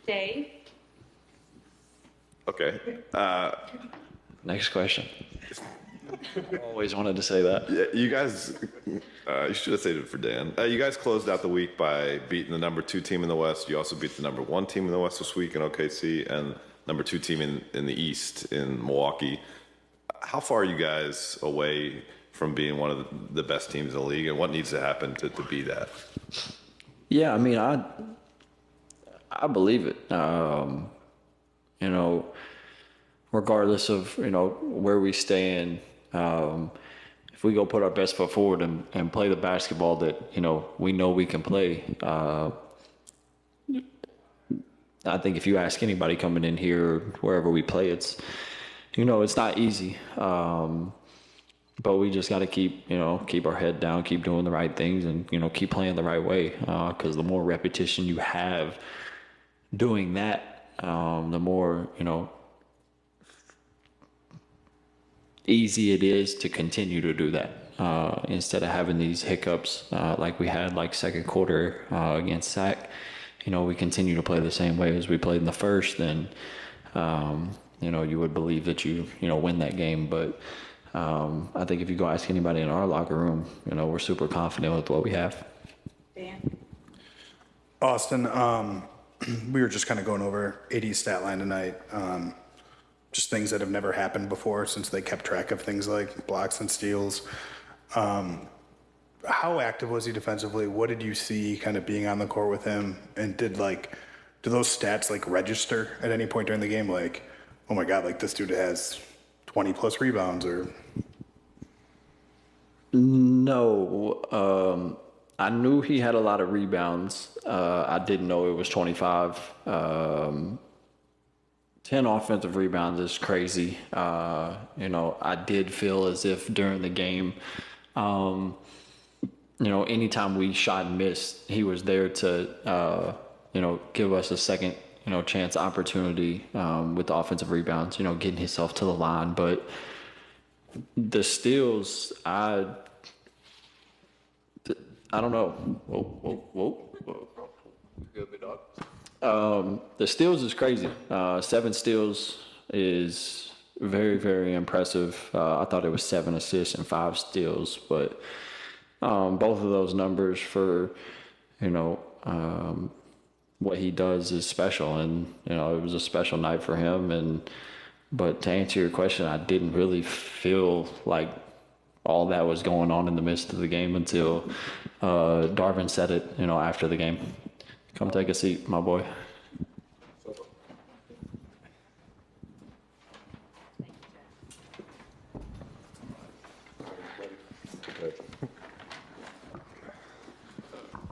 Dave. Okay. Next question. Always wanted to say that. Yeah, you guys, you should have saved it for Dan. You guys closed out the week by beating the number 2 team in the West. You also beat the number 1 team in the West this week in OKC and number 2 team in the East in Milwaukee. How far are you guys away from being one of the best teams in the league, and what needs to happen to be that? Yeah, I mean, I believe it. You know, regardless of, where we stand, if we go put our best foot forward and play the basketball that, we know we can play, I think if you ask anybody coming in here, wherever we play, it's not easy. But we just got to keep our head down, keep doing the right things, and, keep playing the right way. Because the more repetition you have doing that, the more, easy it is to continue to do that. Instead of having these hiccups like we had like second quarter against SAC, we continue to play the same way as we played in the first, then, you would believe that you win that game. But I think if you go ask anybody in our locker room, we're super confident with what we have. Dan. Austin, we were just kind of going over AD's stat line tonight. Just things that have never happened before since they kept track of things like blocks and steals. How active was he defensively? What did you see kind of being on the court with him? And do those stats register at any point during the game? Like, oh my God, this dude has 20 plus rebounds or? No, I knew he had a lot of rebounds. I didn't know it was 25. 10 offensive rebounds is crazy. I did feel as if during the game, anytime we shot and missed, he was there to, give us a second, chance opportunity with the offensive rebounds, getting himself to the line. But the steals, I don't know. Whoa. Good, big dog. The steals is crazy. 7 steals is very, very impressive. I thought it was 7 assists and 5 steals, but both of those numbers for, what he does is special, and it was a special night for him. But to answer your question, I didn't really feel like all that was going on in the midst of the game until Darvin said it, after the game. Come take a seat, my boy.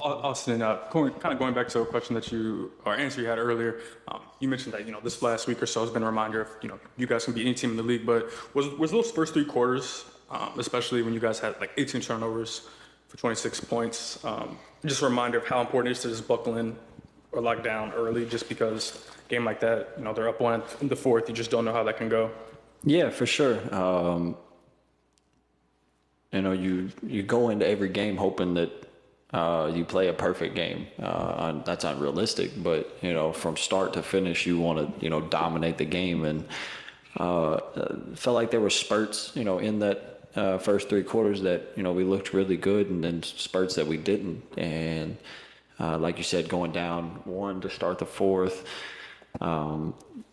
Austin, kind of going back to a question answer you had earlier, you mentioned that, this last week or so has been a reminder of, you guys can beat any team in the league, but was those first 3 quarters, especially when you guys had 18 turnovers for 26 points, just a reminder of how important it is to just buckle in or lock down early, just because a game like that, they're up 1 in the 4th, you just don't know how that can go. Yeah, for sure. You go into every game hoping that you play a perfect game. That's unrealistic, but from start to finish, you want to dominate the game. And felt like there were spurts in that first 3 quarters that we looked really good, and then spurts that we didn't. And like you said, going down 1 to start the 4th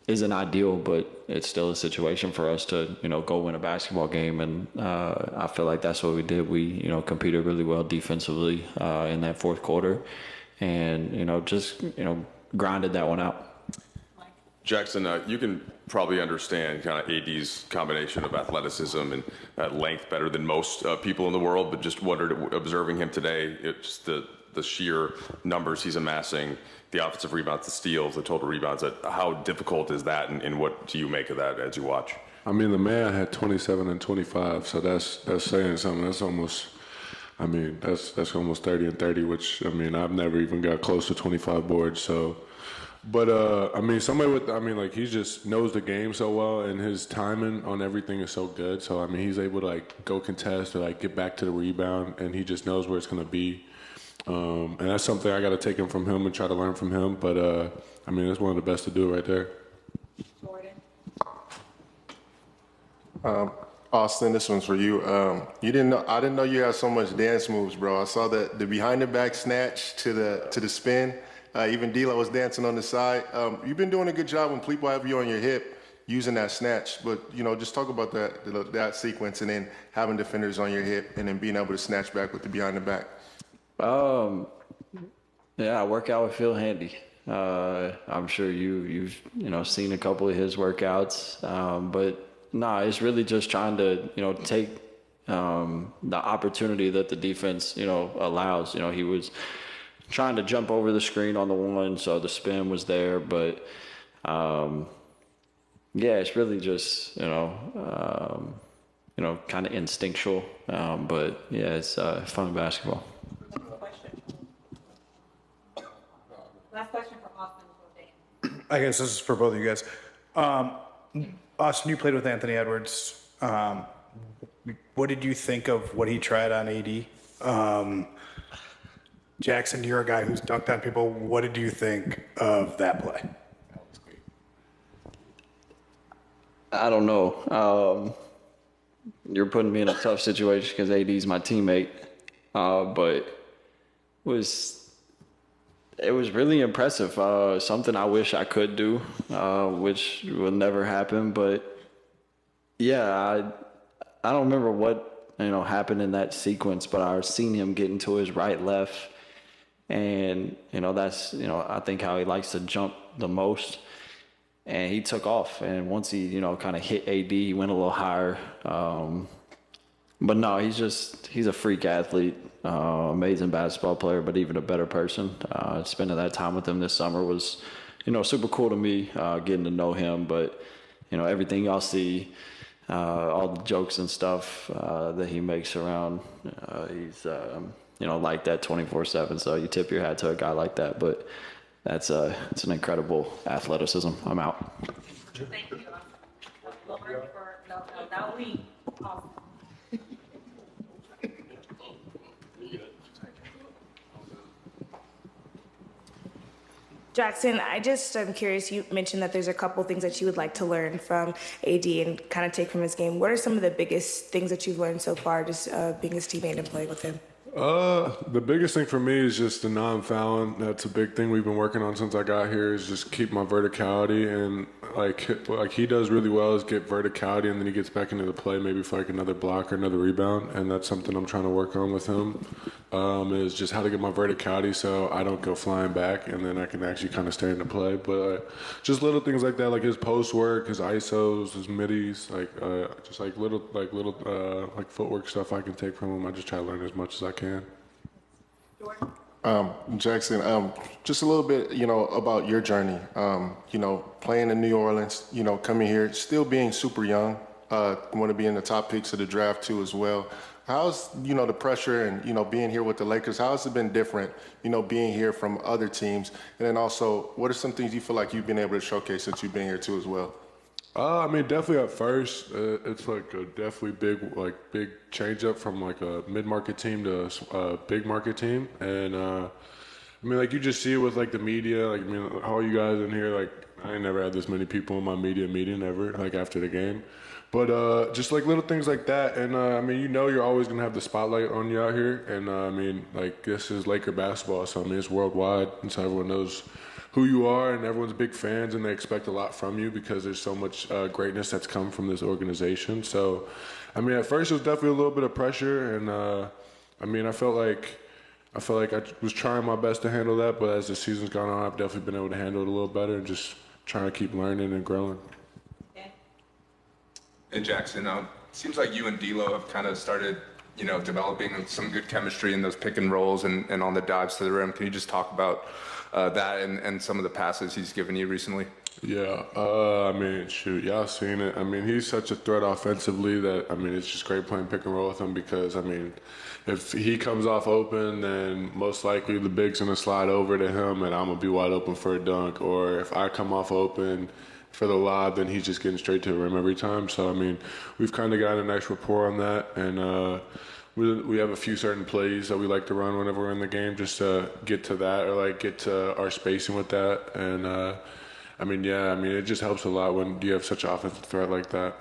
isn't ideal, but it's still a situation for us to go win a basketball game. And I feel like that's what we did. We competed really well defensively in that 4th quarter, and just grinded that one out. Jaxson, you can probably understand kind of AD's combination of athleticism and length better than most people in the world, but just wondered, observing him today, it's the sheer numbers he's amassing, the offensive rebounds, the steals, the total rebounds. How difficult is that, and what do you make of that as you watch? I mean, the man had 27 and 25, so that's saying something. That's almost, that's almost 30 and 30, which, I've never even got close to 25 boards, so. But, he just knows the game so well, and his timing on everything is so good. So, he's able to, go contest or, get back to the rebound, and he just knows where it's going to be. And that's something I got to take from him and try to learn from him. But, I mean, it's one of the best to do right there. Austin, this one's for you. You didn't know. I didn't know you had so much dance moves, bro. I saw the behind the back snatch to the spin. Even D'Lo was dancing on the side. You've been doing a good job when people have you on your hip using that snatch. But just talk about that sequence and then having defenders on your hip and then being able to snatch back with the behind the back. Yeah, workout with Phil Handy. I'm sure you've seen a couple of his workouts, but nah, it's really just trying to take the opportunity that the defense allows. He was trying to jump over the screen on the one, so the spin was there, but yeah, it's really just kind of instinctual, but yeah, it's fun basketball. Last question for Austin before Dan. I guess this is for both of you guys. Austin, you played with Anthony Edwards. What did you think of what he tried on AD? Jaxson, you're a guy who's dunked on people. What did you think of that play? I don't know. You're putting me in a tough situation because AD's my teammate, but it was really impressive. Something I wish I could do, which will never happen. But yeah, I don't remember what happened in that sequence, but I've seen him get into his right, left, and that's I think how he likes to jump the most. And he took off, and once he kind of hit AD, he went a little higher. But no, he's a freak athlete, amazing basketball player, but even a better person. Spending that time with him this summer was, super cool to me, getting to know him. But, everything y'all see, all the jokes and stuff that he makes around, he's, like that 24/7. So you tip your hat to a guy like that. But it's an incredible athleticism. I'm out. Thank you, Austin. Now we. Austin. Jaxson, I'm curious, you mentioned that there's a couple things that you would like to learn from AD and kind of take from his game. What are some of the biggest things that you've learned so far just being his teammate and playing with him? The biggest thing for me is just the non-fouling. That's a big thing we've been working on since I got here, is just keep my verticality, and like he does really well is get verticality, and then he gets back into the play maybe for like another block or another rebound, and that's something I'm trying to work on with him, is just how to get my verticality so I don't go flying back, and then I can actually kind of stay in the play. But just little things like that, like his post work, his ISOs, his middies, just little footwork stuff I can take from him. I just try to learn as much as I can. Jaxson, just a little bit, about your journey. Playing in New Orleans, coming here, still being super young, want to be in the top picks of the draft too as well. How's, the pressure and, being here with the Lakers, how has it been different, being here from other teams? And then also, what are some things you feel like you've been able to showcase since you've been here too as well? I mean, definitely at first, it's like a definitely big change up from like a mid-market team to a big market team. And, I mean, like you just see it with like the media, like, I mean, all you guys in here, like I ain't never had this many people in my media meeting ever, like after the game. But just like little things like that. And, I mean, you're always going to have the spotlight on you out here. And, I mean, like this is Laker basketball. So, I mean, it's worldwide. And so everyone knows who you are, and everyone's big fans, and they expect a lot from you because there's so much greatness that's come from this organization. So, I mean, at first it was definitely a little bit of pressure, and I mean, I felt like I was trying my best to handle that, but as the season's gone on, I've definitely been able to handle it a little better and just trying to keep learning and growing. And Jaxson, seems like you and D'Lo have kind of started, developing some good chemistry in those pick and rolls and on the dives to the rim. Can you just talk about that and some of the passes he's given you recently? Yeah, I mean, shoot, y'all seen it. I mean, he's such a threat offensively that, I mean, it's just great playing pick and roll with him because, I mean, if he comes off open, then most likely the big's going to slide over to him and I'm going to be wide open for a dunk. Or if I come off open for the lob, then he's just getting straight to the rim every time. So, I mean, we've kind of got a nice rapport on that. And we have a few certain plays that we like to run whenever we're in the game, just to get to that or like get to our spacing with that. And it just helps a lot when you have such an offensive threat like that.